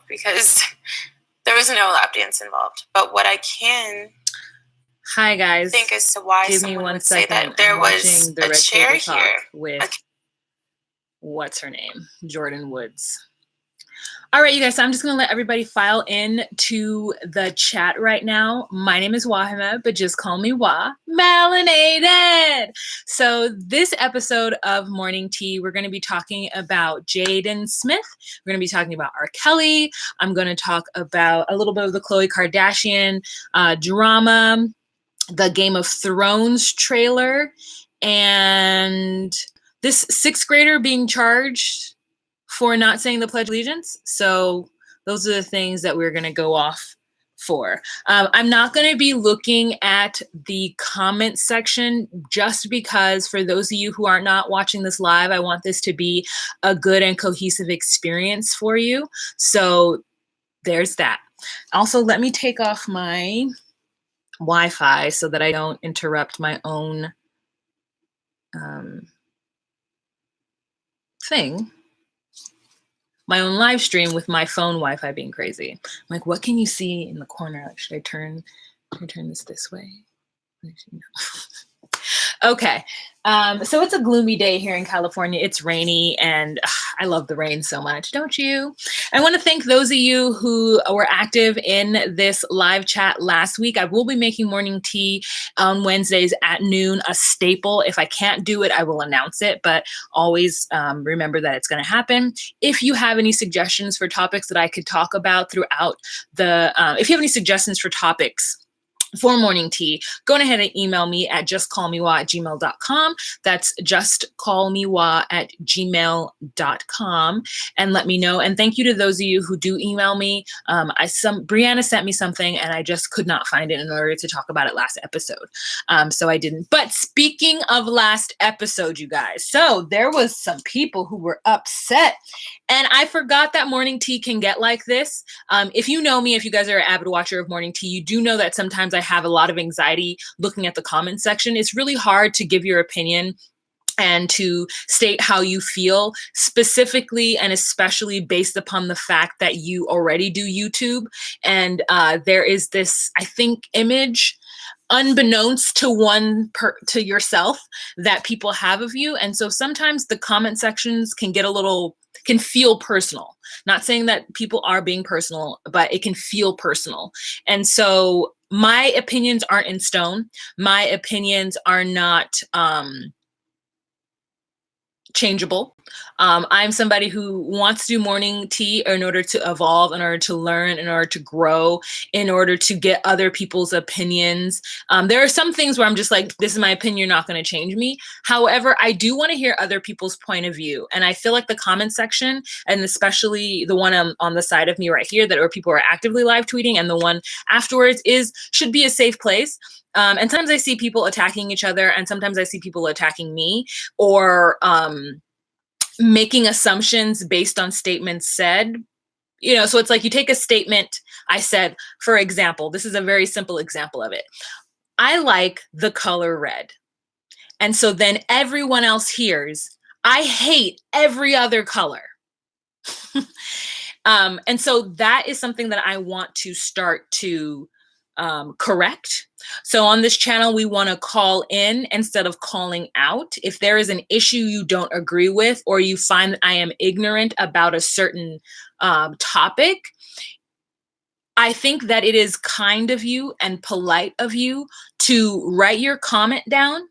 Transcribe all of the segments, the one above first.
because there was no lap dance involved. But what I can Hi guys. think as to why Give me someone one would say second. that there I'm was watching the a Red chair Table Talk here. with what's her name? Jordan Woods. All right, you guys, so I'm just going to let everybody file in to the chat right now. My name is Wahima, but just call me Wah. Melanated! So this episode of Morning Tea, we're going to be talking about Jaden Smith. We're going to be talking about R.Kelly. I'm going to talk about a little bit of the Khloe Kardashian drama, the Game of Thrones trailer, and this sixth grader being charged for not saying the Pledge of Allegiance. So those are the things that we're going to go off for. I'm not going to be looking at the comment section just because for those of you who are not watching this live, I want this to be a good and cohesive experience for you. So there's that. Also, let me take off my Wi-Fi so that I don't interrupt my own thing. My own live stream with my phone Wi-Fi being crazy. I'm like, what can you see in the corner? Like, should I turn this way? Okay. So it's a gloomy day here in California. It's rainy and I love the rain so much, don't you? I want to thank those of you who were active in this live chat last week. I will be making morning tea on Wednesdays at noon, a staple. If I can't do it, I will announce it, but always remember that it's going to happen. If you have any suggestions for topics that I could talk about throughout the, if you have any suggestions for topics for morning tea, go ahead and email me at justcallmewa@gmail.com. That's justcallmewa@gmail.com and let me know. And thank you to those of you who do email me. Brianna sent me something and I just could not find it in order to talk about it last episode. So I didn't. But speaking of last episode, you guys, so there was some people who were upset. And I forgot that morning tea can get like this. If you know me, if you guys are an avid watcher of morning tea, you do know that sometimes I have a lot of anxiety looking at the comment section. It's really hard to give your opinion and to state how you feel, specifically and especially based upon the fact that you already do YouTube. And there is this, I think, image unbeknownst to to yourself that people have of you. And so sometimes the comment sections can feel personal. Not saying that people are being personal, but it can feel personal. And so my opinions aren't in stone. My opinions are not changeable. I'm somebody who wants to do morning tea in order to evolve, in order to learn, in order to grow, in order to get other people's opinions. There are some things where I'm just like, this is my opinion, you're not going to change me. However, I do want to hear other people's point of view. And I feel like the comment section, and especially the one on the side of me right here that where people are actively live tweeting, and the one afterwards should be a safe place. And sometimes I see people attacking each other, and sometimes I see people attacking me, or making assumptions based on statements said. So it's like you take a statement I said, for example, this is a very simple example of it. I like the color red. And so then everyone else hears, I hate every other color. And so that is something that I want to start to correct. So on this channel, we want to call in instead of calling out. If there is an issue you don't agree with, or you find that I am ignorant about a certain topic, I think that it is kind of you and polite of you to write your comment down,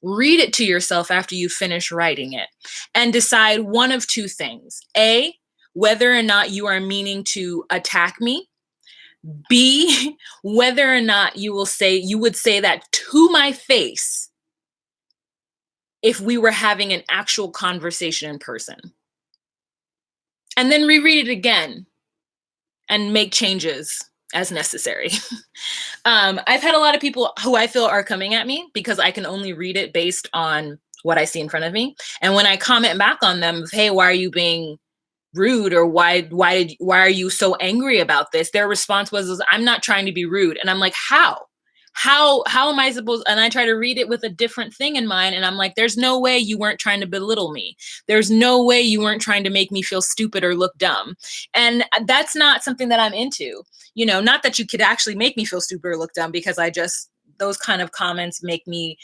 read it to yourself after you finish writing it, and decide one of two things. A, whether or not you are meaning to attack me. B, whether or not you would say that to my face if we were having an actual conversation in person. And then reread it again and make changes as necessary. I've had a lot of people who I feel are coming at me because I can only read it based on what I see in front of me. And when I comment back on them, hey, why are you being rude, or why are you so angry about this? Their response was, I'm not trying to be rude. And I'm like, how? how am I supposed, and I try to read it with a different thing in mind, and I'm like, there's no way you weren't trying to belittle me. There's no way you weren't trying to make me feel stupid or look dumb. And that's not something that I'm into. You know, not that you could actually make me feel stupid or look dumb, because those kind of comments make me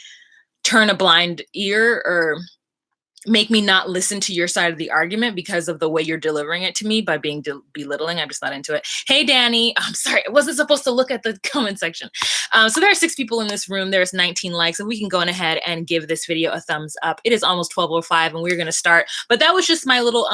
turn a blind ear, or make me not listen to your side of the argument because of the way you're delivering it to me by being belittling. I'm just not into it. Hey, Danny. I'm sorry. I wasn't supposed to look at the comment section. So there are 6 people in this room. There's 19 likes, and we can go on ahead and give this video a thumbs up. It is almost 12:05 and we're going to start. But that was just my little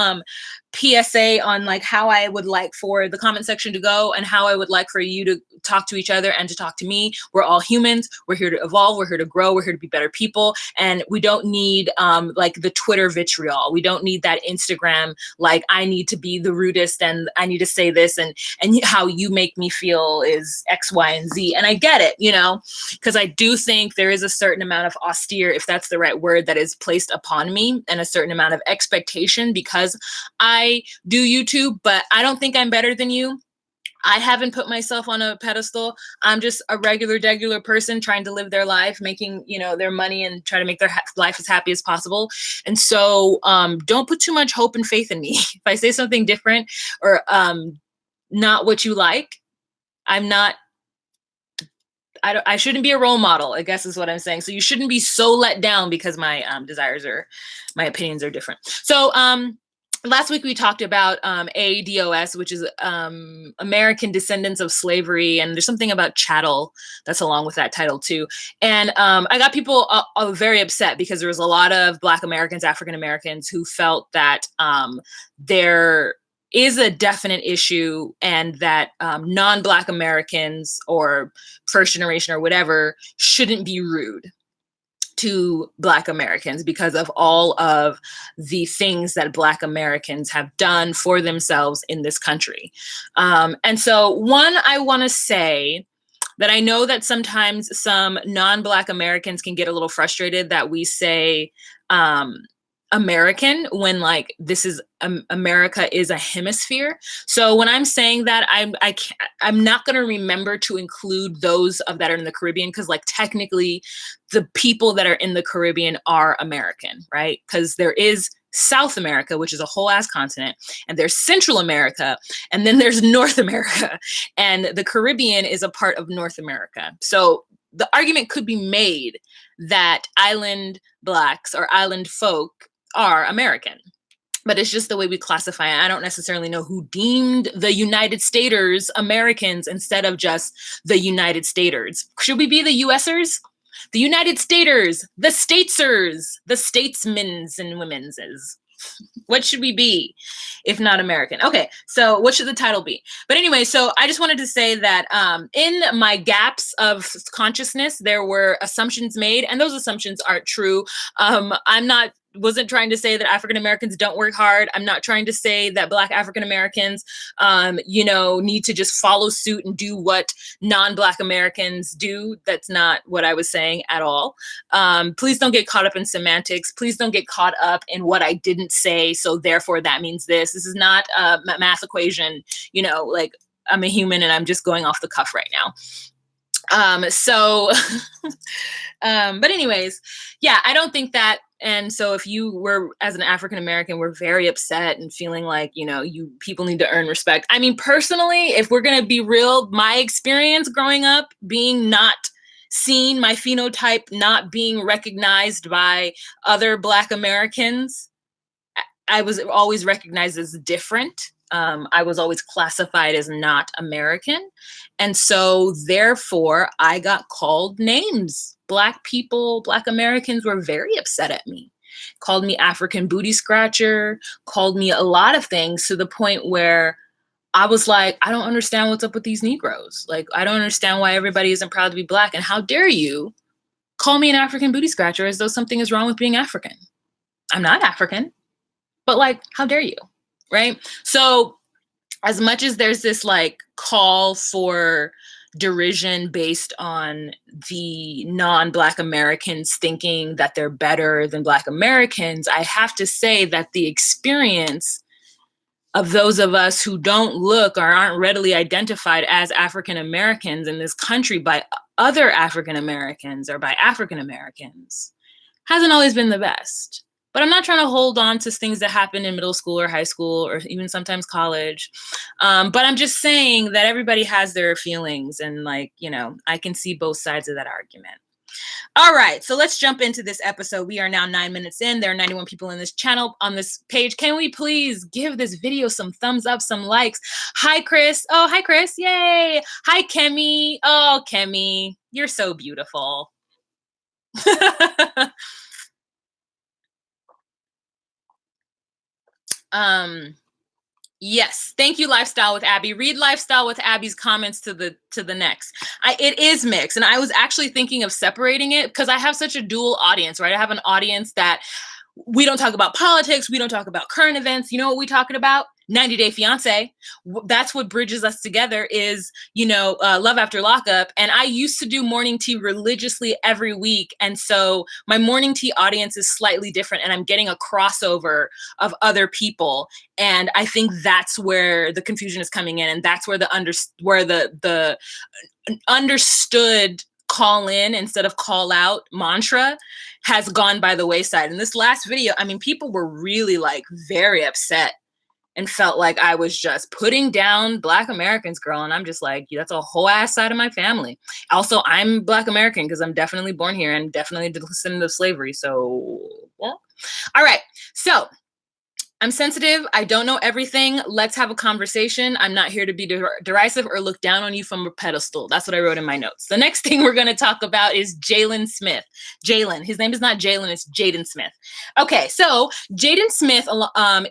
PSA on like how I would like for the comment section to go, and how I would like for you to talk to each other and to talk to me. We're all humans. We're here to evolve. We're here to grow. We're here to be better people. And we don't need like the Twitter vitriol. We don't need that Instagram, like I need to be the rudest and I need to say this, and how you make me feel is X, Y, and Z. And I get it, you know, because I do think there is a certain amount of austere, if that's the right word, that is placed upon me, and a certain amount of expectation because I do YouTube, but I don't think I'm better than you. I haven't put myself on a pedestal. I'm just a regular person trying to live their life, making, you know, their money and try to make their life as happy as possible. And so don't put too much hope and faith in me. If I say something different or not what you like, I shouldn't be a role model, I guess is what I'm saying. So you shouldn't be so let down because my my opinions are different. So last week we talked about ADOS, which is American Descendants of Slavery, and there's something about chattel that's along with that title too. And I got people very upset because there was a lot of Black Americans, African Americans, who felt that there is a definite issue, and that non-Black Americans or first generation or whatever shouldn't be rude to Black Americans because of all of the things that Black Americans have done for themselves in this country. And so one, I want to say that I know that sometimes some non-Black Americans can get a little frustrated that we say American when like this is America is a hemisphere. So when I'm saying that, I'm not going to remember to include those that are in the Caribbean, because like technically the people that are in the Caribbean are American, right? Because there is South America, which is a whole ass continent, and there's Central America, and then there's North America, and the Caribbean is a part of North America. So the argument could be made that island Blacks or island folk are American, but it's just the way we classify it. I don't necessarily know who deemed the United Staters Americans instead of just the United Staters. Should we be the USers? The United Staters, the Statesers, the statesmen's and women's. What should we be if not American? Okay, so what should the title be? But anyway, so I just wanted to say that in my gaps of consciousness, there were assumptions made, and those assumptions aren't true. Wasn't trying to say that African Americans don't work hard. I'm not trying to say that Black African Americans, need to just follow suit and do what non-Black Americans do. That's not what I was saying at all. Please don't get caught up in semantics. Please don't get caught up in what I didn't say, so therefore that means this. This is not a math equation. Like I'm a human and I'm just going off the cuff right now. But anyways, yeah, I don't think that. And so if you were, as an African American, were very upset and feeling like, you people need to earn respect. I mean, personally, if we're going to be real, my experience growing up being not seen, my phenotype not being recognized by other Black Americans, I was always recognized as different. I was always classified as not American. And so therefore I got called names. Black people, Black Americans were very upset at me, called me African booty scratcher, called me a lot of things, to the point where I was like, I don't understand what's up with these Negroes. Like, I don't understand why everybody isn't proud to be Black. And how dare you call me an African booty scratcher as though something is wrong with being African. I'm not African, but like, how dare you? Right? So as much as there's this like call for derision based on the non-Black Americans thinking that they're better than Black Americans, I have to say that the experience of those of us who don't look or aren't readily identified as African Americans in this country by other African Americans or by African Americans hasn't always been the best. But I'm not trying to hold on to things that happened in middle school or high school or even sometimes college. But I'm just saying that everybody has their feelings, and like, you know, I can see both sides of that argument. All right, so let's jump into this episode. We are now 9 minutes in. There are 91 people in this channel, on this page. Can we please give this video some thumbs up, some likes? Hi, Chris. Oh, hi, Chris. Yay. Hi, Kemi. Oh, Kemi, you're so beautiful. Yes, thank you, Lifestyle with Abby. Read Lifestyle with Abby's comments to the next. It is mixed, and I was actually thinking of separating it because I have such a dual audience, right? I have an audience that we don't talk about politics, we don't talk about current events. You know what we're talking about? 90 Day Fiance. That's what bridges us together is, you know, Love After Lockup. And I used to do morning tea religiously every week. And so my morning tea audience is slightly different, and I'm getting a crossover of other people. And I think that's where the confusion is coming in. And that's where the understood call in instead of call out mantra has gone by the wayside. In this last video, I mean, people were really like very upset and felt like I was just putting down Black Americans, girl. And I'm just like, that's a whole ass side of my family. Also, I'm Black American because I'm definitely born here and definitely descendant of slavery. So, well, all right. So I'm sensitive. I don't know everything. Let's have a conversation. I'm not here to be derisive or look down on you from a pedestal. That's what I wrote in my notes. The next thing we're going to talk about is Jaden Smith. Jaden. His name is not Jalen. It's Jaden Smith. Okay, so Jaden Smith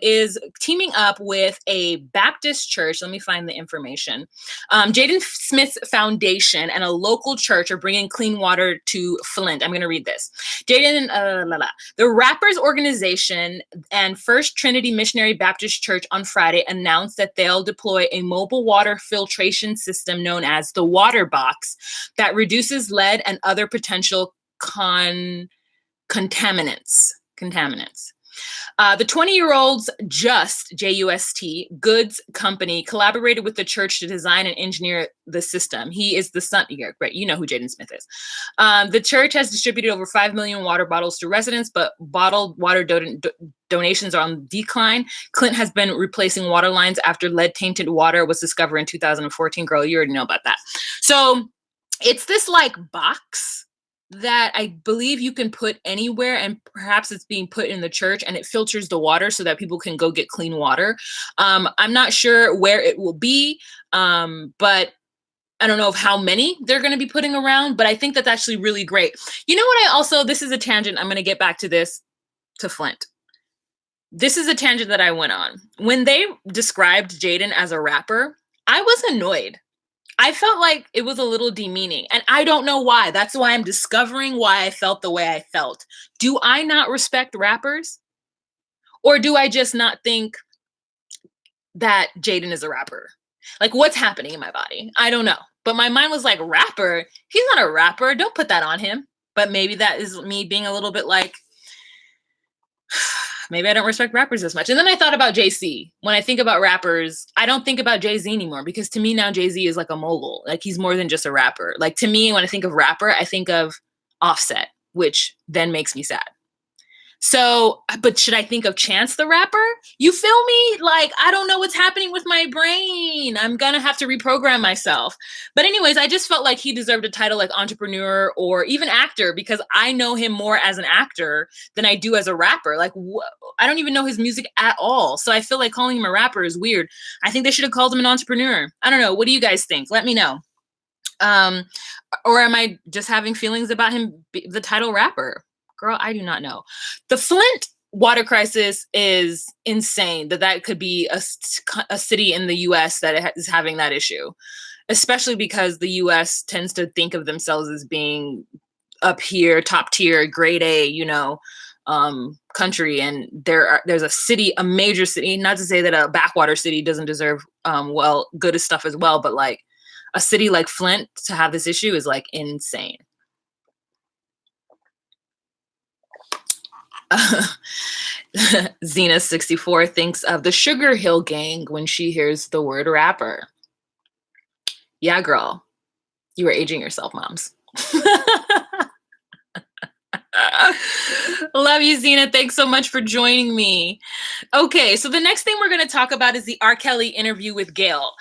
is teaming up with a Baptist church. Let me find the information. Jaden Smith's Foundation and a local church are bringing clean water to Flint. I'm going to read this. The Rappers Organization and First Trinity Missionary Baptist Church on Friday announced that they'll deploy a mobile water filtration system known as the Water Box that reduces lead and other potential contaminants. The 20-year-old's Just Goods Company collaborated with the church to design and engineer the system. He is the son, right? You know who Jaden Smith is. The church has distributed over 5 million water bottles to residents, but bottled water donations are on decline. Clint has been replacing water lines after lead-tainted water was discovered in 2014. Girl, you already know about that. So it's this like box that I believe you can put anywhere, and perhaps it's being put in the church, and it filters the water so that people can go get clean water. I'm not sure where it will be, but I don't know of how many they're going to be putting around, but I think that's actually really great. You know what? This is a tangent. I'm going to get back to this, to Flint. This is a tangent that I went on. When they described Jaden as a rapper, I was annoyed. I felt like it was a little demeaning, and I don't know why. That's why I'm discovering why I felt the way I felt. Do I not respect rappers? Or do I just not think that Jaden is a rapper? Like, what's happening in my body? I don't know. But my mind was like, rapper? He's not a rapper. Don't put that on him. But maybe that is me being a little bit like, maybe I don't respect rappers as much. And then I thought about JC. When I think about rappers, I don't think about Jay-Z anymore, because to me now Jay-Z is like a mogul. Like, he's more than just a rapper. Like, to me, when I think of rapper, I think of Offset, which then makes me sad. So, but should I think of Chance the Rapper? You feel me? Like, I don't know what's happening with my brain. I'm gonna have to reprogram myself. But anyways, I just felt like he deserved a title like entrepreneur or even actor, because I know him more as an actor than I do as a rapper. Like, I don't even know his music at all. So I feel like calling him a rapper is weird. I think they should have called him an entrepreneur. I don't know. What do you guys think? Let me know. Or am I just having feelings about him, the title rapper? Girl, I do not know. The Flint water crisis is insane, that could be a city in the US that is having that issue, especially because the US tends to think of themselves as being up here, top tier, grade A, country. And there's a major city, not to say that a backwater city doesn't deserve, good stuff as well, but like a city like Flint to have this issue is like insane. Xena64 thinks of the Sugar Hill Gang when she hears the word rapper. Yeah, girl. You are aging yourself, moms. Love you, Zena. Thanks so much for joining me. Okay, so the next thing we're going to talk about is the R. Kelly interview with Gail.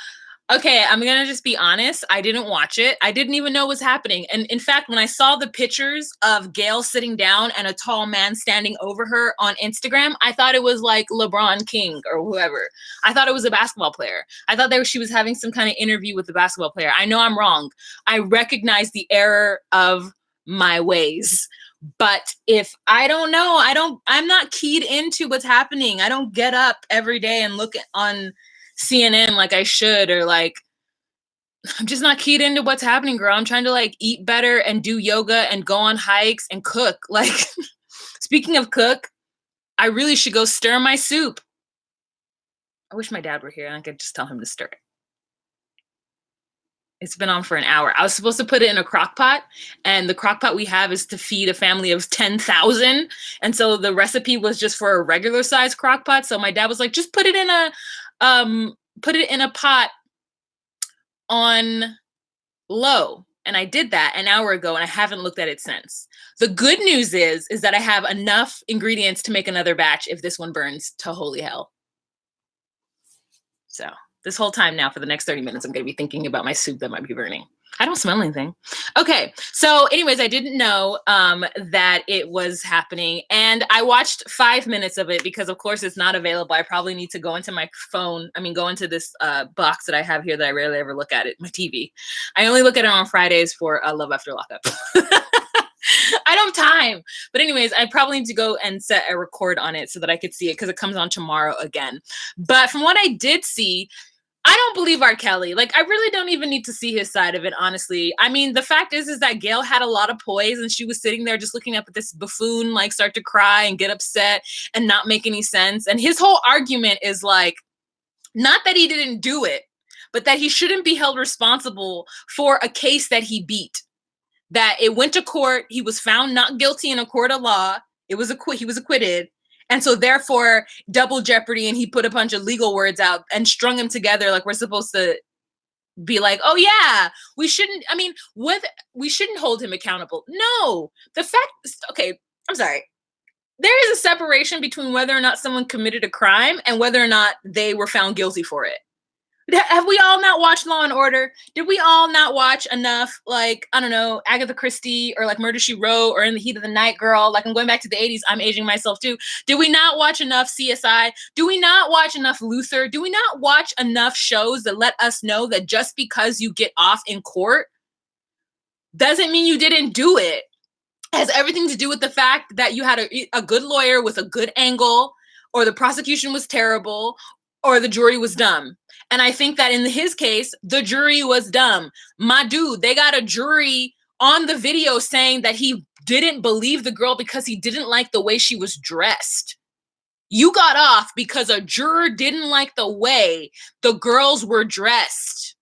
Okay, I'm going to just be honest. I didn't watch it. I didn't even know what was happening. And in fact, when I saw the pictures of Gail sitting down and a tall man standing over her on Instagram, I thought it was like LeBron King or whoever. I thought it was a basketball player. I thought she was having some kind of interview with a basketball player. I know I'm wrong. I recognize the error of my ways. But if I don't know, I'm not keyed into what's happening. I don't get up every day and look on CNN like I should, or like, I'm just not keyed into what's happening, girl. I'm trying to like eat better and do yoga and go on hikes and cook. Like, speaking of cook, I really should go stir my soup. I wish my dad were here and I could just tell him to stir it. It's been on for an hour. I was supposed to put it in a crock pot, and the crock pot we have is to feed a family of 10,000. And so the recipe was just for a regular size crock pot. So my dad was like, just put it in a pot on low. And I did that an hour ago and I haven't looked at it since. The good news is that I have enough ingredients to make another batch if this one burns to holy hell. So this whole time now for the next 30 minutes, I'm going to be thinking about my soup that might be burning. I don't smell anything. Okay. So anyways, I didn't know that it was happening. And I watched 5 minutes of it because of course it's not available. I probably need to go into my phone. Go into this box that I have here that I rarely ever look at it, my TV. I only look at it on Fridays for Love After Lockup. I don't have time. But anyways, I probably need to go and set a record on it so that I could see it because it comes on tomorrow again. But from what I did see, I don't believe R. Kelly. Like, I really don't even need to see his side of it, honestly. I mean, the fact is that Gail had a lot of poise and she was sitting there just looking up at this buffoon, like, start to cry and get upset and not make any sense. And his whole argument is like, not that he didn't do it, but that he shouldn't be held responsible for a case that he beat. That it went to court, he was found not guilty in a court of law. He was acquitted. And so therefore, double jeopardy, and he put a bunch of legal words out and strung them together like we're supposed to be like, oh yeah, we shouldn't hold him accountable. No, the fact, okay, I'm sorry. There is a separation between whether or not someone committed a crime and whether or not they were found guilty for it. Have we all not watched Law and Order? Did we all not watch enough, like, I don't know, Agatha Christie or like Murder, She Wrote or In the Heat of the Night, girl? Like, I'm going back to the 80s. I'm aging myself too. Did we not watch enough CSI? Do we not watch enough Luther? Do we not watch enough shows that let us know that just because you get off in court doesn't mean you didn't do it? It has everything to do with the fact that you had a good lawyer with a good angle, or the prosecution was terrible, or the jury was dumb. And I think that in his case, the jury was dumb. My dude, they got a jury on the video saying that he didn't believe the girl because he didn't like the way she was dressed. You got off because a juror didn't like the way the girls were dressed.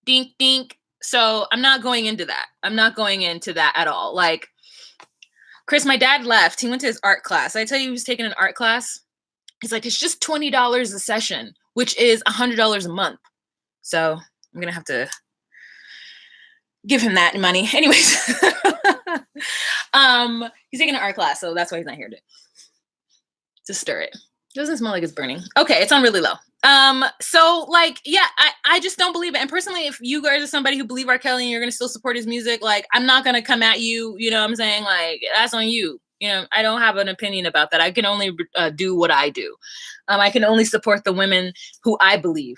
Dink, dink. So I'm not going into that. I'm not going into that at all. Like, Chris, my dad left. He went to his art class. I tell you, he was taking an art class. He's like, it's just $20 a session, which is $100 a month. So I'm going to have to give him that money. Anyways, he's taking an art class, so that's why he's not here to stir it. It doesn't smell like it's burning. Okay, it's on really low. So like, yeah, I just don't believe it. And personally, if you guys are somebody who believe R. Kelly and you're going to still support his music, like, I'm not going to come at you. You know what I'm saying? Like, that's on you. You know, I don't have an opinion about that. I can only do what I do. I can only support the women who I believe.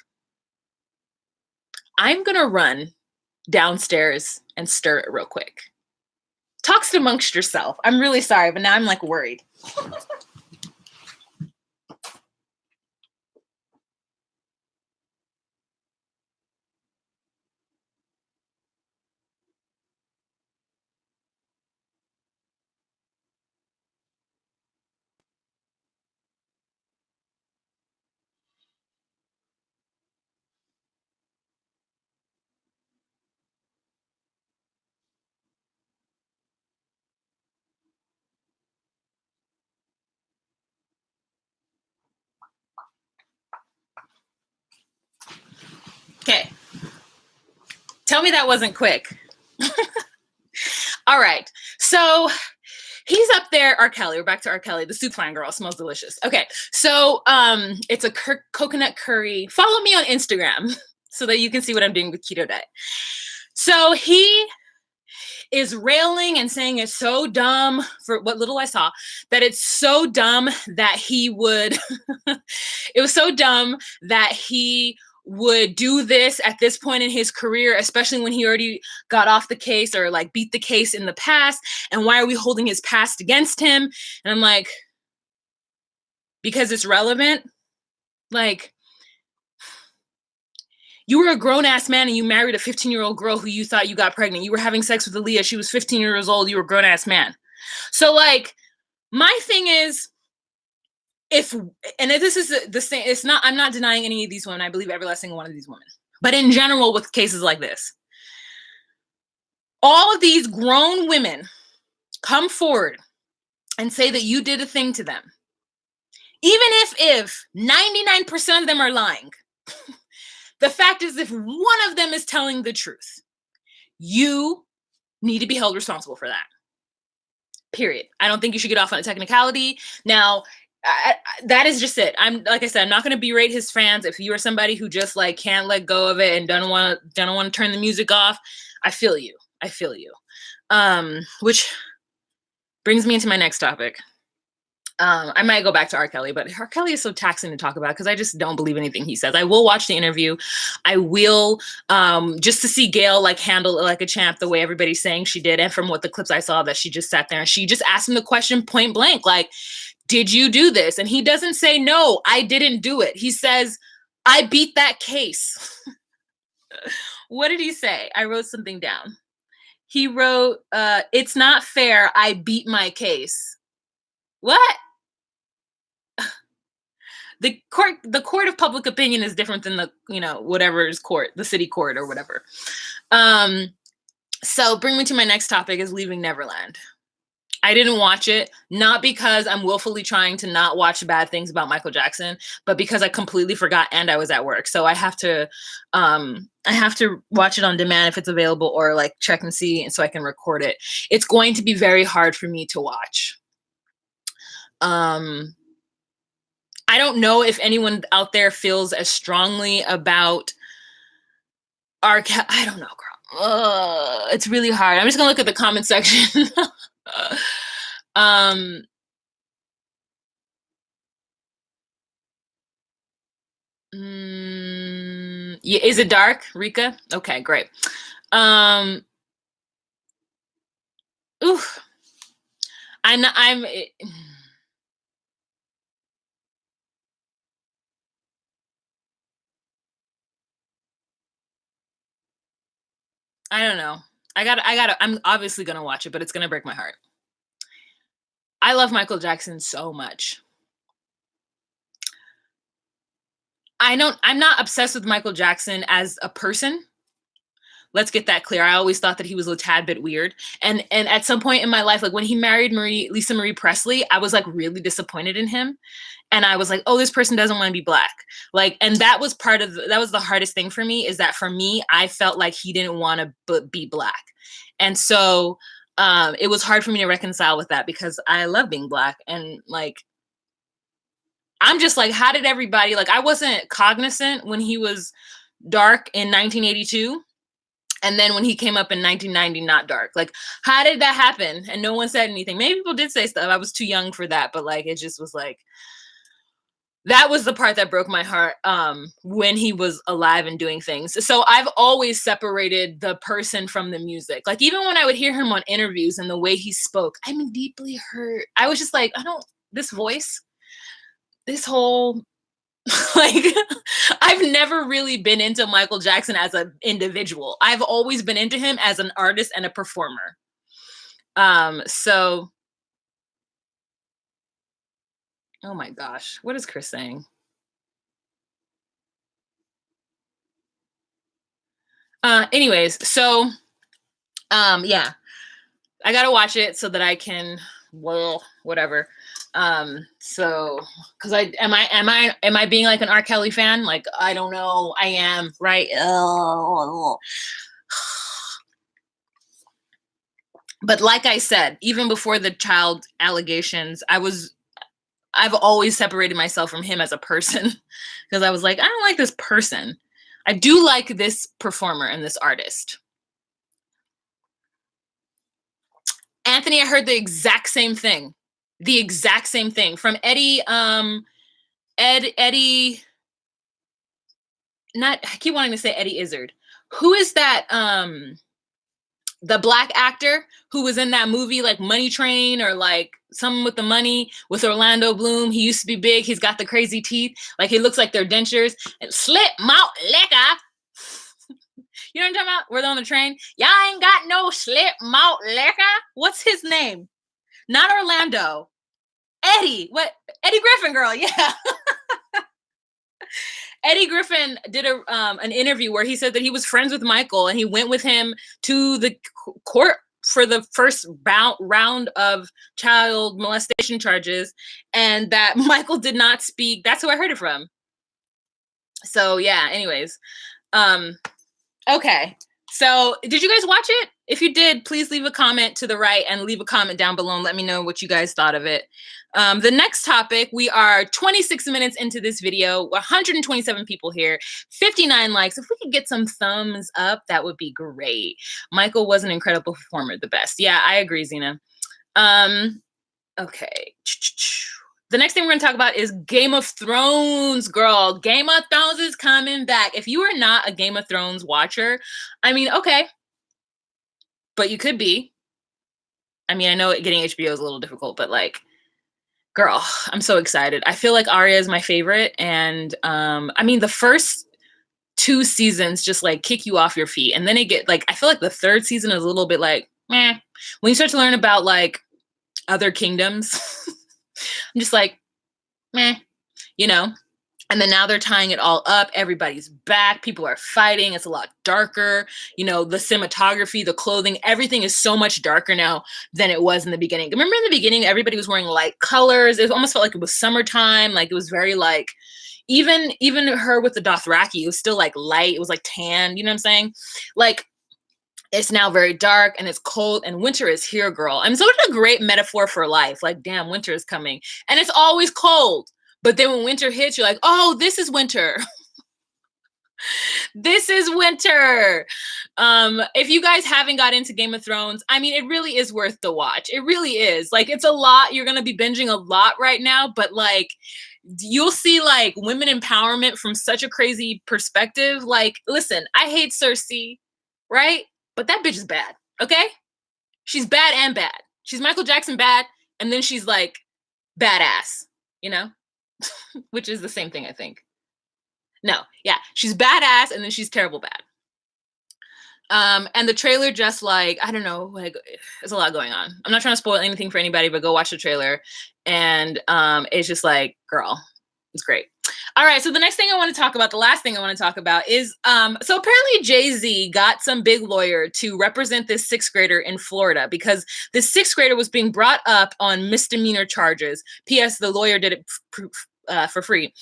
I'm going to run downstairs and stir it real quick. Talks amongst yourself. I'm really sorry, but now I'm like worried. Tell me that wasn't quick. All right. So he's up there, R.Kelly. We're back to R.Kelly. The soup fine girl smells delicious. Okay. So it's a coconut curry. Follow me on Instagram so that you can see what I'm doing with keto diet. So he is railing and saying it's so dumb, for what little I saw, that it's so dumb that he would, it was so dumb that he would do this at this point in his career, especially when he already got off the case or like beat the case in the past. And why are we holding his past against him? And I'm like, because it's relevant. Like, you were a grown-ass man and you married a 15-year-old girl who you thought you got pregnant. You were having sex with Aaliyah. She was 15 years old. You were a grown-ass man. So, like, my thing is, this is the same, it's not, I'm not denying any of these women. I believe every last single one of these women. But in general, with cases like this, all of these grown women come forward and say that you did a thing to them. Even if 99% of them are lying, the fact is, if one of them is telling the truth, you need to be held responsible for that. Period. I don't think you should get off on a technicality. Now, that is just it. I'm, like I said, I'm not going to berate his fans. If you are somebody who just like can't let go of it and don't want to turn the music off, I feel you. I feel you. Which brings me into my next topic. I might go back to R.Kelly, but R.Kelly is so taxing to talk about because I just don't believe anything he says. I will watch the interview. I will, just to see Gail like handle it like a champ the way everybody's saying she did. And from what the clips I saw, that she just sat there and she just asked him the question point blank, like, did you do this? And he doesn't say, no, I didn't do it. He says, I beat that case. What did he say? I wrote something down. He wrote, it's not fair. I beat my case. What? The court of public opinion is different than the, whatever is court, the city court or whatever. So bring me to my next topic is Leaving Neverland. I didn't watch it, not because I'm willfully trying to not watch bad things about Michael Jackson, but because I completely forgot and I was at work. So I have to watch it on demand if it's available or like check and see so I can record it. It's going to be very hard for me to watch. I don't know if anyone out there feels as strongly about R.Kelly. I don't know, girl. It's really hard. I'm just gonna look at the comment section. Yeah, is it dark, Rika? Okay, great. Oof. I don't know. I'm obviously gonna watch it, but it's gonna break my heart. I love Michael Jackson so much. I'm not obsessed with Michael Jackson as a person. Let's get that clear. I always thought that he was a tad bit weird. And at some point in my life, like when he married Lisa Marie Presley, I was like really disappointed in him. And I was like, oh, this person doesn't want to be black. Like, and that was that was the hardest thing for me, is that for me, I felt like he didn't want to be black. And so it was hard for me to reconcile with that because I love being black. And like, I'm just like, how did everybody, like, I wasn't cognizant when he was dark in 1982. And then when he came up in 1990, not dark. Like, how did that happen? And no one said anything. Maybe people did say stuff. I was too young for that. But like, it just was like, that was the part that broke my heart when he was alive and doing things. So I've always separated the person from the music. Like, even when I would hear him on interviews and the way he spoke, I'm deeply hurt. I was just like, this voice, this whole, like, I've never really been into Michael Jackson as an individual. I've always been into him as an artist and a performer. So, oh my gosh, what is Chris saying? Anyways, so, yeah, I gotta watch it so that I can, well, whatever. So, cause am I being like an R. Kelly fan? Like, I don't know. I am, right? But like I said, even before the child allegations, I've always separated myself from him as a person because I was like, I don't like this person. I do like this performer and this artist. Anthony, I heard the exact same thing. The exact same thing from Eddie, Eddie, not, I keep wanting to say Eddie Izzard. Who is that? The black actor who was in that movie, like Money Train or like Someone with the Money with Orlando Bloom. He used to be big. He's got the crazy teeth. Like, he looks like they're dentures. And slip mouth liquor. You know what I'm talking about? Where they're on the train. Y'all ain't got no slip mouth liquor. What's his name? Not Orlando. Eddie. What? Eddie Griffin, girl. Yeah. Eddie Griffin did an interview where he said that he was friends with Michael and he went with him to the court for the first round of child molestation charges, and that Michael did not speak. That's who I heard it from. So yeah, anyways. Okay. So did you guys watch it? If you did, please leave a comment to the right and leave a comment down below and let me know what you guys thought of it. The next topic, we are 26 minutes into this video, 127 people here, 59 likes. If we could get some thumbs up, that would be great. Michael was an incredible performer, the best. Yeah, I agree, Zena. Okay. The next thing we're going to talk about is Game of Thrones, girl. Game of Thrones is coming back. If you are not a Game of Thrones watcher, I mean, okay, but you could be. I mean, I know getting HBO is a little difficult, but like, girl, I'm so excited. I feel like Arya is my favorite. And I mean, the first 2 seasons just like kick you off your feet. And then it get like, I feel like the 3rd season is a little bit like, meh. When you start to learn about like other kingdoms, I'm just like, meh, you know? And then now they're tying it all up. Everybody's back. People are fighting. It's a lot darker. You know, the cinematography, the clothing, everything is so much darker now than it was in the beginning. Remember in the beginning, everybody was wearing light colors. It almost felt like it was summertime. Like, it was very like, even her with the Dothraki, it was still like light. It was like tan. You know what I'm saying? Like, it's now very dark and it's cold and winter is here, girl. And so it's a great metaphor for life. Like, damn, winter is coming. And it's always cold. But then when winter hits, you're like, oh, this is winter. This is winter. If you guys haven't got into Game of Thrones, I mean, it really is worth the watch. It really is. Like, it's a lot. You're going to be binging a lot right now. But like, you'll see like women empowerment from such a crazy perspective. Like, listen, I hate Cersei, right? But that bitch is bad, okay? She's bad and bad. She's Michael Jackson bad, and then she's like badass, you know? Which is the same thing, I think. No, yeah, she's badass, and then she's terrible bad. And the trailer just like, I don't know, like, there's a lot going on. I'm not trying to spoil anything for anybody, but go watch the trailer. And it's just like, girl, it's great. All right, so the next thing I want to talk about, the last thing I want to talk about is, so apparently Jay-Z got some big lawyer to represent this 6th grader in Florida because this 6th grader was being brought up on misdemeanor charges. P.S. The lawyer did it for free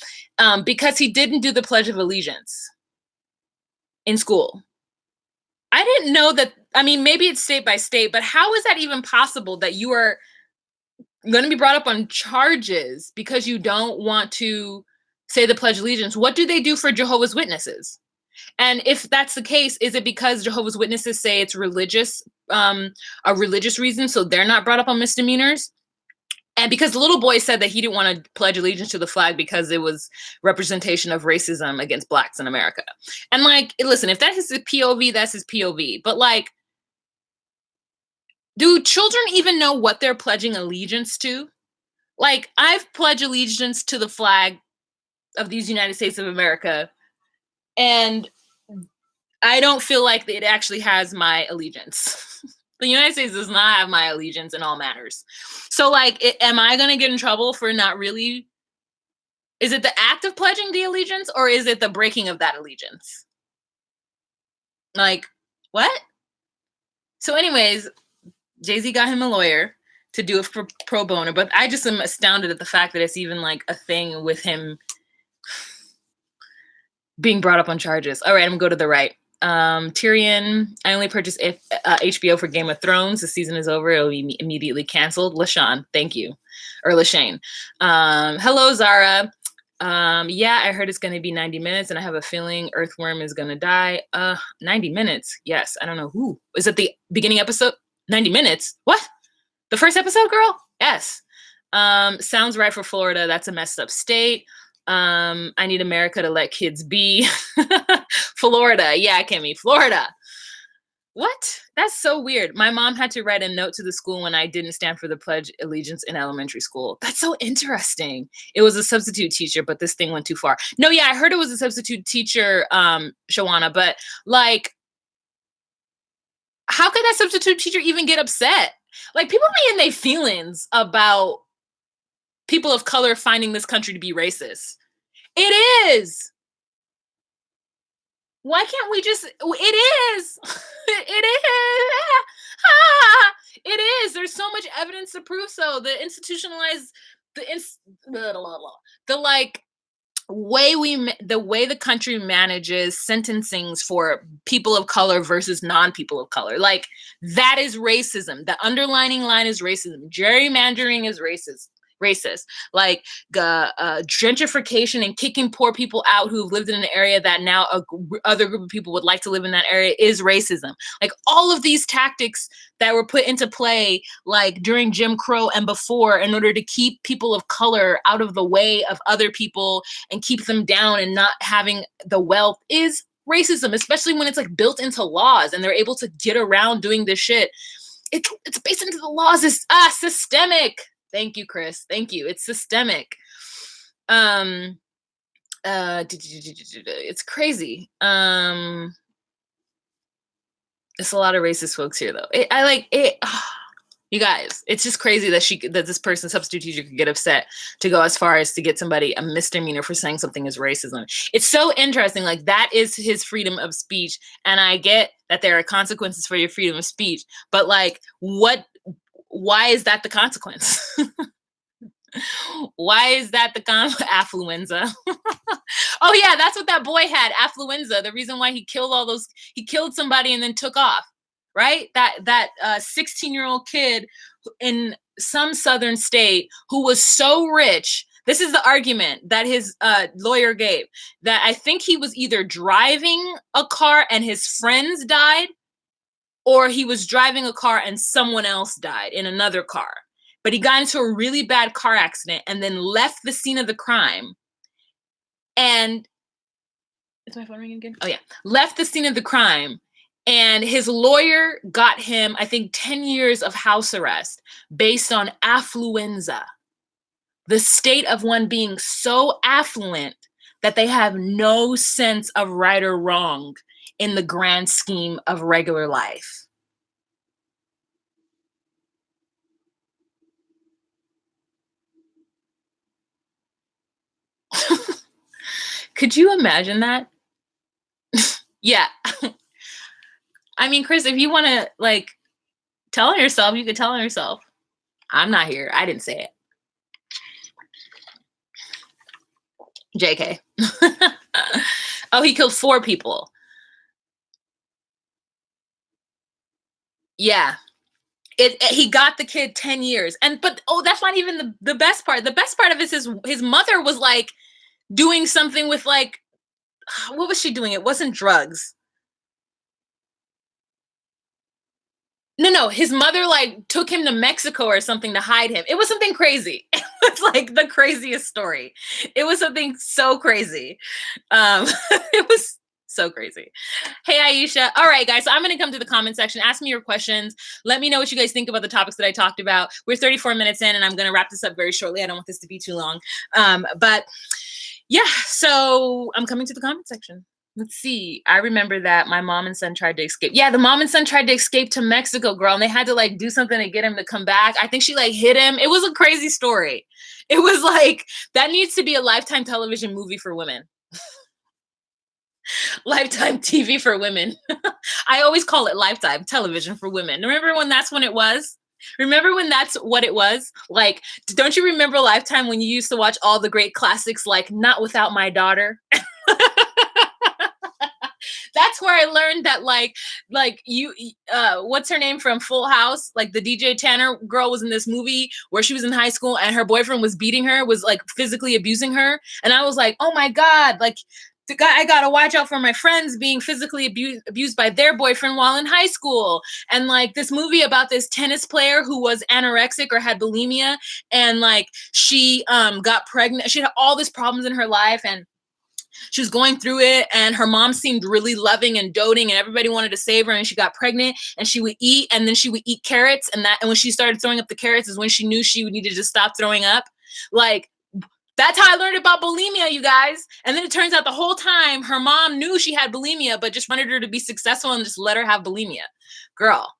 because he didn't do the Pledge of Allegiance in school. I didn't know that. I mean, maybe it's state by state, but how is that even possible that you are going to be brought up on charges because you don't want to say the Pledge of Allegiance? What do they do for Jehovah's Witnesses? And if that's the case, is it because Jehovah's Witnesses say it's religious, a religious reason, so they're not brought up on misdemeanors? And because the little boy said that he didn't want to pledge allegiance to the flag because it was representation of racism against blacks in America. And like, listen, if that's his POV, that's his POV. But like, do children even know what they're pledging allegiance to? Like, I've pledged allegiance to the flag of these United States of America, and I don't feel like it actually has my allegiance. The United States does not have my allegiance in all matters. So like, am I going to get in trouble for not really? Is it the act of pledging the allegiance, or is it the breaking of that allegiance? Like, what? So anyways, Jay-Z got him a lawyer to do it for pro bono, but I just am astounded at the fact that it's even like a thing with him being brought up on charges. All right, I'm gonna go to the right. Tyrion, I only purchased HBO for Game of Thrones. The season is over. It'll be immediately canceled. LaShawn, thank you. Or LaShane. Hello, Zara. Yeah, I heard it's going to be 90 minutes, and I have a feeling Earthworm is going to die. 90 minutes. Yes, I don't know who. Is it the beginning episode? 90 minutes? What? The first episode, girl? Yes. Sounds right for Florida. That's a messed up state. I need America to let kids be. Florida. Yeah, Kimmy. Florida. What? That's so weird. My mom had to write a note to the school when I didn't stand for the Pledge Allegiance in elementary school. That's so interesting. It was a substitute teacher, but this thing went too far. No, yeah, I heard it was a substitute teacher, Shawana, but like, how could that substitute teacher even get upset? Like, people be in their feelings about people of color finding this country to be racist. It is. Why can't we just, it is. It is. It is. There's so much evidence to prove so. The institutionalized, the like way the way the country manages sentencings for people of color versus non-people of color, like, that is racism. The underlining line is racism. Gerrymandering is racist. Like, gentrification and kicking poor people out who've lived in an area that now other group of people would like to live in that area is racism. Like, all of these tactics that were put into play, like during Jim Crow and before, in order to keep people of color out of the way of other people and keep them down and not having the wealth, is racism, especially when it's like built into laws and they're able to get around doing this shit. It's based into the laws. It's systemic. Thank you, Chris. Thank you. It's systemic. It's crazy. It's a lot of racist folks here, though. I like it. You guys, it's just crazy that this person, substitute teacher, could get upset to go as far as to get somebody a misdemeanor for saying something is racism. It's so interesting. Like, that is his freedom of speech, and I get that there are consequences for your freedom of speech, but like, why is that the consequence? Why is that the affluenza? Oh yeah, that's what that boy had, affluenza. The reason why he killed somebody and then took off, right? That 16-year-old kid in some southern state who was so rich. This is the argument that his lawyer gave, that I think he was either driving a car and his friends died, or he was driving a car and someone else died in another car. But he got into a really bad car accident and then left the scene of the crime. And is my phone ringing again? Oh yeah. Left the scene of the crime. And his lawyer got him, I think, 10 years of house arrest based on affluenza. The state of one being so affluent that they have no sense of right or wrong in the grand scheme of regular life. Could you imagine that? Yeah. I mean, Chris, if you want to like tell on yourself, you could tell on yourself. I'm not here. I didn't say it. JK. Oh, he killed 4 people. Yeah. He got the kid 10 years. But that's not even the best part. The best part of it is his mother was like doing something with like, what was she doing? It wasn't drugs. No, his mother like took him to Mexico or something to hide him. It was something crazy. It was like the craziest story. It was something so crazy. It was so crazy. Hey, Aisha. All right, guys. So I'm going to come to the comment section. Ask me your questions. Let me know what you guys think about the topics that I talked about. We're 34 minutes in, and I'm going to wrap this up very shortly. I don't want this to be too long. But yeah, so I'm coming to the comment section. Let's see. I remember that my mom and son tried to escape. Yeah, the mom and son tried to escape to Mexico, girl, and they had to like do something to get him to come back. I think she like hit him. It was a crazy story. It was like, that needs to be a Lifetime television movie for women. Lifetime TV for women. I always call it Lifetime television for women. Remember when that's when it was? Remember when that's what it was? Like, don't you remember Lifetime when you used to watch all the great classics like Not Without My Daughter? That's that's where I learned that like you what's her name from Full House, like the DJ Tanner girl was in this movie where she was in high school and her boyfriend was beating her, was like physically abusing her, and I was like, oh my god, like I gotta watch out for my friends being physically abused by their boyfriend while in high school. And like this movie about this tennis player who was anorexic or had bulimia, and like she got pregnant. She had all these problems in her life, and she was going through it, and her mom seemed really loving and doting, and everybody wanted to save her, and she got pregnant, and she would eat, and then she would eat carrots, and when she started throwing up the carrots is when she knew she needed to stop throwing up. Like, that's how I learned about bulimia, you guys. And then it turns out the whole time her mom knew she had bulimia, but just wanted her to be successful and just let her have bulimia. Girl.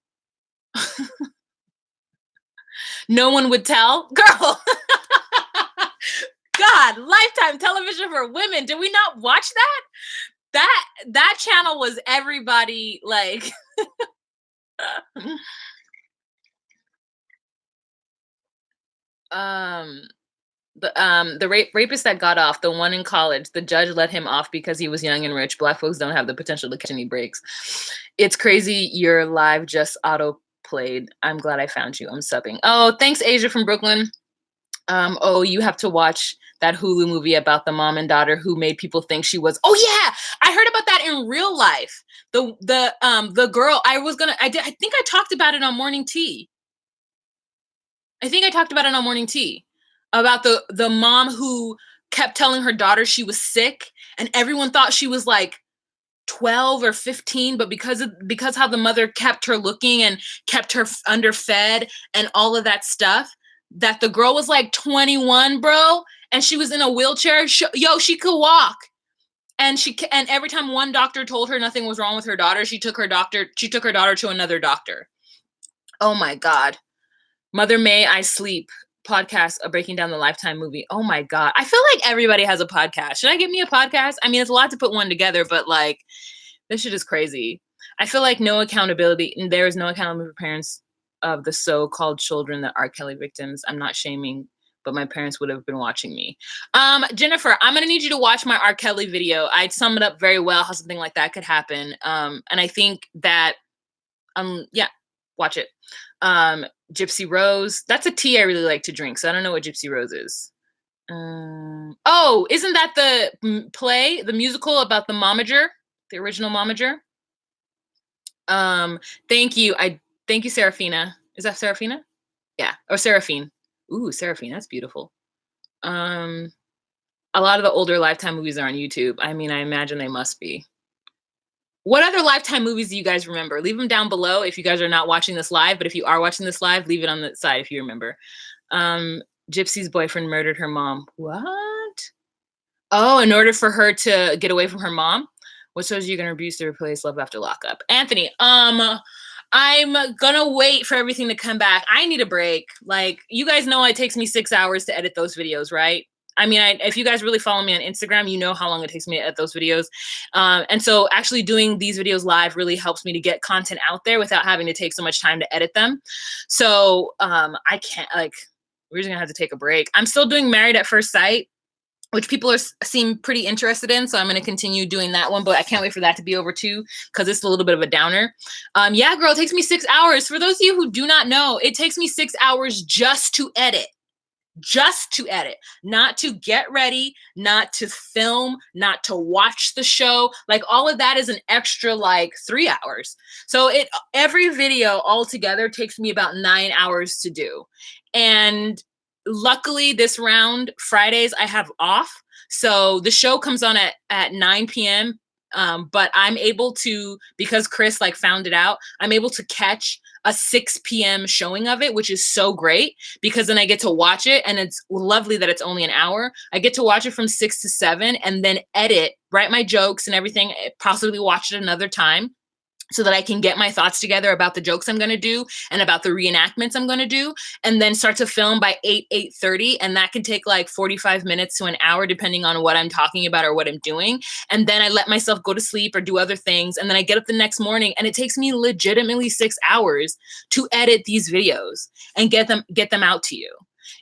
No one would tell? Girl. God, Lifetime television for women. Did we not watch that? That channel was everybody like the rapist that got off, the one in college, the judge let him off because he was young and rich. Black folks don't have the potential to catch any breaks. It's crazy. Your live just auto played. I'm glad I found you. I'm subbing. Oh, thanks, Asia from Brooklyn. Oh, you have to watch that Hulu movie about the mom and daughter who made people think she was. Oh yeah, I heard about that in real life. The girl. I think I talked about it on Morning Tea. About the mom who kept telling her daughter she was sick, and everyone thought she was like 12 or 15, but because how the mother kept her looking and kept her underfed and all of that stuff, that the girl was like 21, bro, and she was in a wheelchair. She could walk. And every time one doctor told her nothing was wrong with her daughter, she took her daughter to another doctor. Oh my God. Mother May I Sleep podcast of breaking down the Lifetime movie. Oh my God. I feel like everybody has a podcast. Should I get me a podcast? I mean, it's a lot to put one together, but like, this shit is crazy. I feel like there is no accountability for parents of the so-called children that R.Kelly victims. I'm not shaming, but my parents would have been watching me. Jennifer, I'm going to need you to watch my R.Kelly video. I'd sum it up very well how something like that could happen. And I think that, watch it. Gypsy Rose. That's a tea I really like to drink, so I don't know what Gypsy Rose is. Oh, isn't that the play, the musical about the momager, the original momager? Thank you. Thank you, Serafina. Is that Serafina? Yeah, or Seraphine. Ooh, Seraphine, that's beautiful. A lot of the older Lifetime movies are on YouTube. I mean, I imagine they must be. What other Lifetime movies do you guys remember? Leave them down below if you guys are not watching this live, but if you are watching this live, leave it on the side if you remember. Gypsy's boyfriend murdered her mom. What? Oh, in order for her to get away from her mom? What shows are you gonna abuse to replace Love After Lockup? Anthony, I'm gonna wait for everything to come back. I need a break. Like, you guys know it takes me 6 hours to edit those videos, right? I mean, if you guys really follow me on Instagram, you know how long it takes me to edit those videos. And so actually doing these videos live really helps me to get content out there without having to take so much time to edit them. So I can't, we're just gonna have to take a break. I'm still doing Married at First Sight, which people seem pretty interested in. So I'm going to continue doing that one, but I can't wait for that to be over too, because it's a little bit of a downer. Yeah, girl, it takes me 6 hours. For those of you who do not know, it takes me 6 hours just to edit. Not to get ready, not to film, not to watch the show. Like, all of that is an extra 3 hours. So every video altogether takes me about 9 hours to do. And luckily this round, Fridays, I have off. So the show comes on at 9 p.m. But I'm able to, because Chris found it out, I'm able to catch a 6 p.m. showing of it, which is so great, because then I get to watch it, and it's lovely that it's only an hour. I get to watch it from 6 to 7 and then edit, write my jokes and everything, possibly watch it another time, so that I can get my thoughts together about the jokes I'm going to do and about the reenactments I'm going to do, and then start to film by 8:30. And that can take 45 minutes to an hour, depending on what I'm talking about or what I'm doing. And then I let myself go to sleep or do other things. And then I get up the next morning, and it takes me legitimately 6 hours to edit these videos and get them out to you.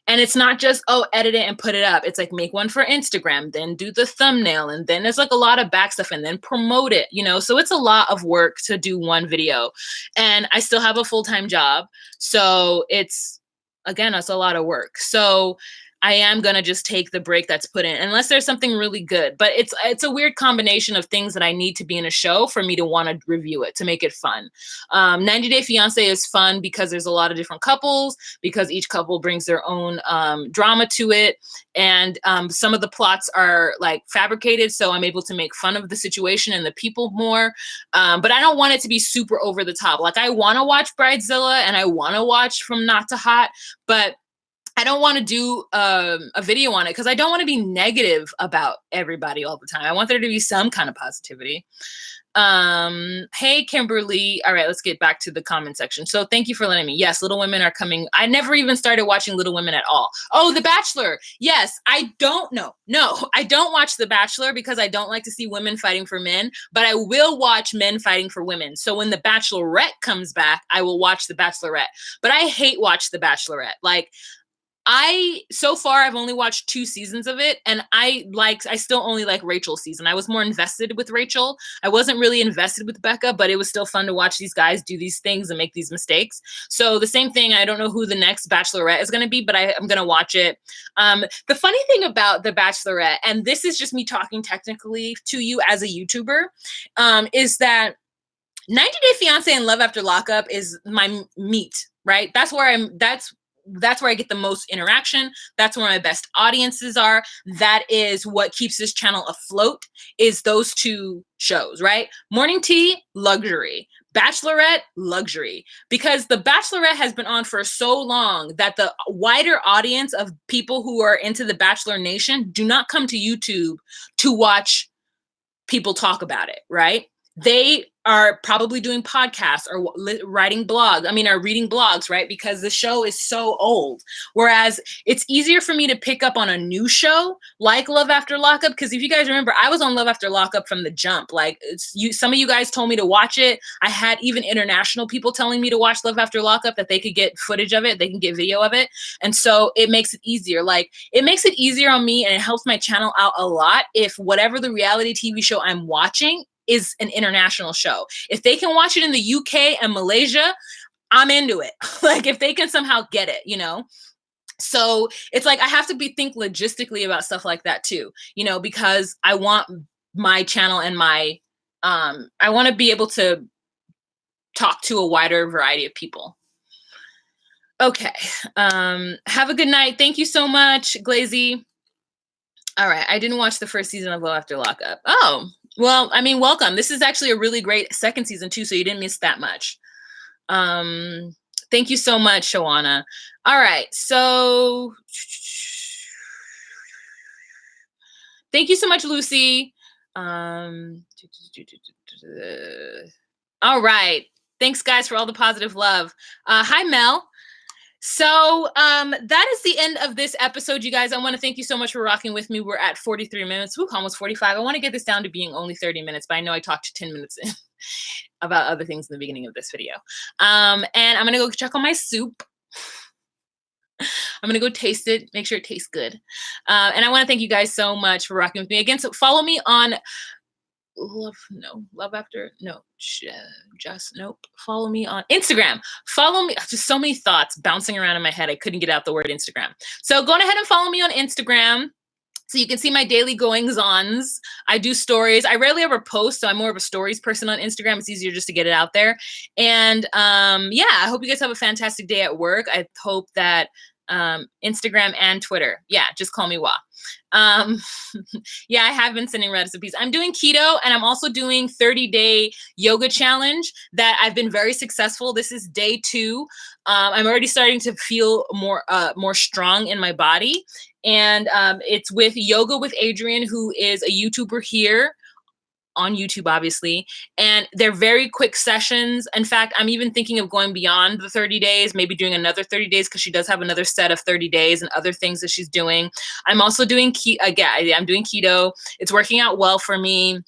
And it's not just, oh, edit it and put it up. It's like, make one for Instagram, then do the thumbnail, and then there's like a lot of back stuff, and then promote it, you know? So it's a lot of work to do one video. And I still have a full-time job. So it's a lot of work. So I am going to just take the break that's put in, unless there's something really good. But it's a weird combination of things that I need to be in a show for me to want to review it, to make it fun. 90 Day Fiance is fun because there's a lot of different couples, because each couple brings their own drama to it. And some of the plots are like fabricated, so I'm able to make fun of the situation and the people more. But I don't want it to be super over the top. Like, I want to watch Bridezilla and I want to watch From Not to Hot, but I don't want to do a video on it because I don't want to be negative about everybody all the time. I want there to be some kind of positivity. Hey, Kimberly. All right, let's get back to the comment section. So thank you for letting me. Yes, Little Women are coming. I never even started watching Little Women at all. Oh, The Bachelor. Yes, I don't know. No, I don't watch The Bachelor because I don't like to see women fighting for men, but I will watch men fighting for women. So when The Bachelorette comes back, I will watch The Bachelorette. But I hate watch The Bachelorette. Like, so far I've only watched 2 seasons of it, and I still only like Rachel's season. I was more invested with Rachel. I wasn't really invested with Becca, but it was still fun to watch these guys do these things and make these mistakes. So the same thing, I don't know who the next Bachelorette is going to be, but I'm going to watch it. The funny thing about The Bachelorette, and this is just me talking technically to you as a YouTuber, is that 90 Day Fiance and Love After Lockup is my meat, right? That's where I get the most interaction. That's where my best audiences are. That is what keeps this channel afloat, is those 2 shows, right? Morning Tea, luxury. Bachelorette, luxury. Because The Bachelorette has been on for so long that the wider audience of people who are into the Bachelor Nation do not come to YouTube to watch people talk about it, right? They are probably doing podcasts or writing blogs. Are reading blogs, right? Because the show is so old. Whereas it's easier for me to pick up on a new show like Love After Lockup. Because if you guys remember, I was on Love After Lockup from the jump. Like, some of you guys told me to watch it. I had even international people telling me to watch Love After Lockup, that they could get footage of it, they can get video of it. And so it makes it easier. Like, it makes it easier on me, and it helps my channel out a lot if whatever the reality TV show I'm watching is an international show. If they can watch it in the UK and Malaysia, I'm into it. Like, if they can somehow get it, you know? So it's like, I have to think logistically about stuff like that too, you know, because I want my channel and I want to be able to talk to a wider variety of people. Okay. Have a good night. Thank you so much, Glazy. All right. I didn't watch the first season of Love After Lockup. Oh, well, welcome. This is actually a really great second season too, so you didn't miss that much. Thank you so much, Shawana. All right. So thank you so much, Lucy. All right. Thanks, guys, for all the positive love. Hi, Mel. So that is the end of this episode, you guys. I want to thank you so much for rocking with me. We're at 43 minutes, almost 45. I want to get this down to being only 30 minutes, but I know I talked 10 minutes in about other things in the beginning of this video. And I'm going to go check on my soup. I'm going to go taste it, make sure it tastes good. And I want to thank you guys so much for rocking with me. Again, so follow me on follow me on Instagram. Follow me. Just so many thoughts bouncing around in my head. I couldn't get out the word Instagram. So go ahead and follow me on Instagram so you can see my daily goings-ons. I do stories. I rarely ever post, so I'm more of a stories person on Instagram. It's easier just to get it out there. And yeah, I hope you guys have a fantastic day at work. I hope that Instagram and Twitter. Yeah, just call me Wa. Yeah, I have been sending recipes. I'm doing keto, and I'm also doing 30-day yoga challenge that I've been very successful. This is day 2. I'm already starting to feel more strong in my body. And it's with Yoga with Adrian, who is a YouTuber here on YouTube, obviously. And they're very quick sessions. In fact, I'm even thinking of going beyond the 30 days, maybe doing another 30 days, because she does have another set of 30 days and other things that she's doing. I'm also doing I'm doing keto. It's working out well for me.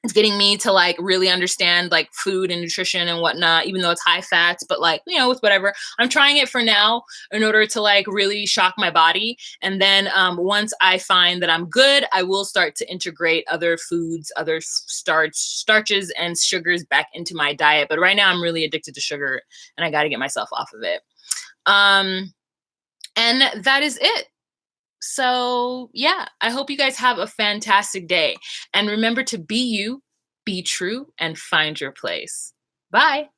It's getting me to like really understand like food and nutrition and whatnot, even though it's high fats, but like, you know, with whatever. I'm trying it for now in order to like really shock my body. And then once I find that I'm good, I will start to integrate other foods, other starches and sugars back into my diet. But right now I'm really addicted to sugar and I got to get myself off of it. And that is it. So, yeah, I hope you guys have a fantastic day. And remember to be you, be true, and find your place. Bye.